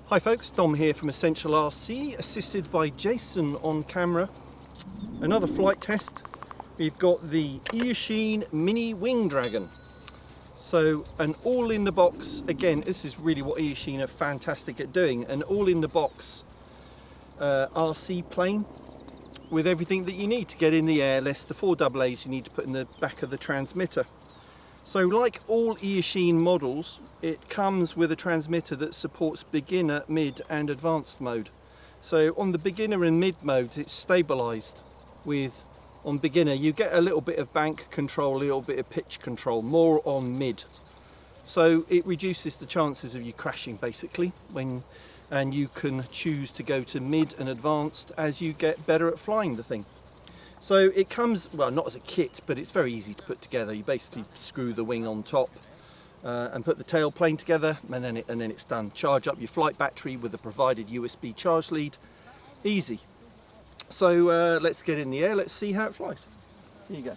Hi folks, Dom here from Essential RC, assisted by Jason on camera. Another flight test. We've got the Eachine Mini Wing Dragon. So an all in the box, again this is really what Eachine are fantastic at doing, an all in the box RC plane with everything that you need to get in the air, less the 4 AA's you need to put in the back of the transmitter. So like all Eachine models, it comes with a transmitter that supports beginner, mid and advanced mode. So on the beginner and mid modes it's stabilised with, on beginner you get a little bit of bank control, a little bit of pitch control, more on mid. So it reduces the chances of you crashing basically, and you can choose to go to mid and advanced as you get better at flying the thing. So it comes, well, not as a kit, but it's very easy to put together. You basically screw the wing on top and put the tail plane together, and then it's done. Charge up your flight battery with the provided USB charge lead. Easy. So let's get in the air, let's see how it flies. Here you go.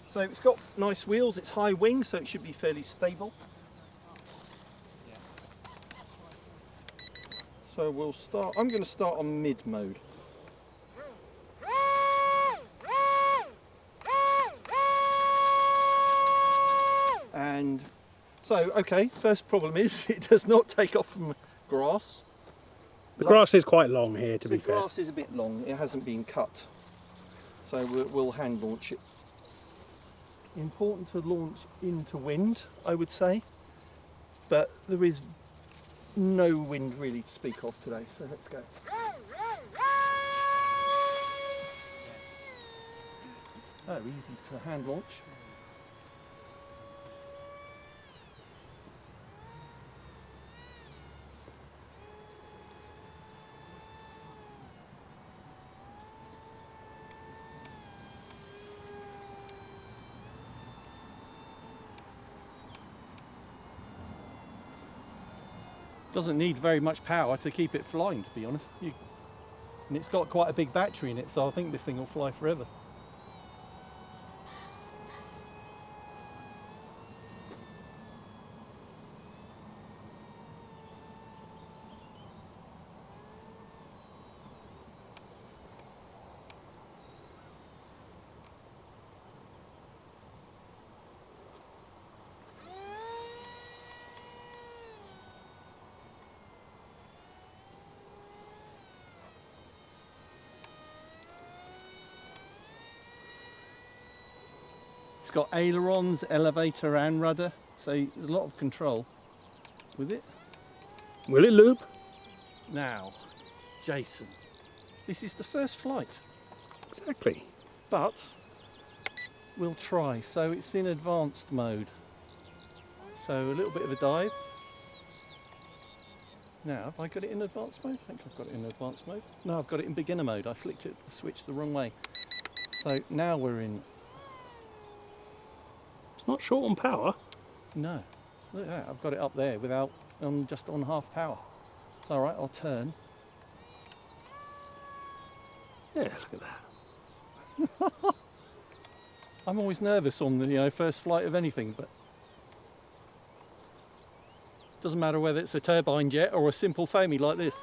So it's got nice wheels, it's high wing, so it should be fairly stable. So we'll start, I'm going to start on mid mode. And so, okay, first problem is it does not take off from grass. The grass is quite long here, to be fair. The grass is a bit long, it hasn't been cut. So we'll hand launch it. Important to launch into wind, I would say. But there is no wind really to speak of today, so let's go. Oh, easy to hand launch. Doesn't need very much power to keep it flying, to be honest. And it's got quite a big battery in it, so I think this thing will fly forever. It's got ailerons, elevator and rudder, so there's a lot of control with it. Will it loop? Now, Jason, this is the first flight. Exactly. But we'll try. So it's in advanced mode. So a little bit of a dive. Now, have I got it in advanced mode? I think I've got it in advanced mode. No, I've got it in beginner mode. I flicked it, the switch the wrong way. So now we're in. It's not short on power. No, look at that. I've got it up there without, just on half power. It's all right. I'll turn. Yeah, look at that. I'm always nervous on the first flight of anything, but it doesn't matter whether it's a turbine jet or a simple foamy like this.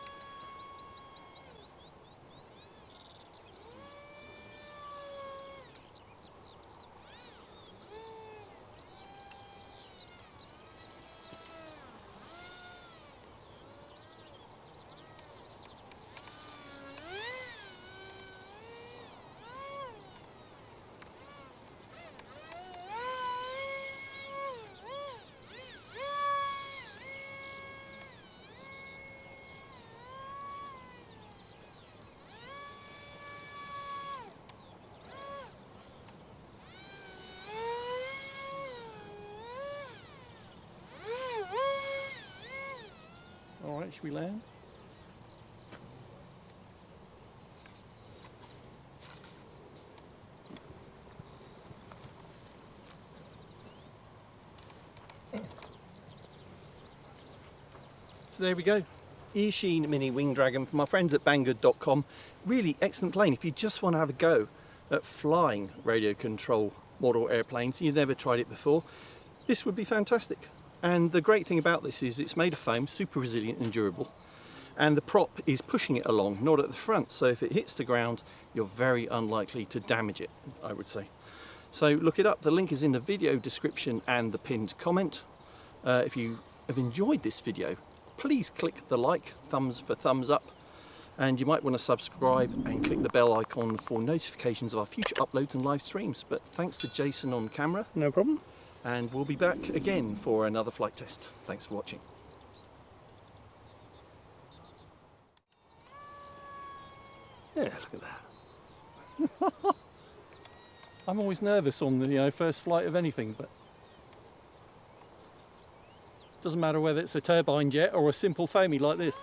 All right, should we land? So there we go. Eachine Mini Wing Dragon from our friends at BANGGOOD.com. Really excellent plane if you just want to have a go at flying radio control model airplanes. You've never tried it before. This would be fantastic. And the great thing about this is it's made of foam, super resilient and durable. and the prop is pushing it along, not at the front, so if it hits the ground you're very unlikely to damage it, I would say. So look it up, the link is in the video description and the pinned comment. If you have enjoyed this video, please click the like, thumbs for thumbs up, and you might want to subscribe and click the bell icon for notifications of our future uploads and live streams. But thanks to Jason on camera. No problem. And we'll be back again for another flight test. Thanks for watching. Yeah, look at that. I'm always nervous on the first flight of anything, but doesn't matter whether it's a turbine jet or a simple foamy like this.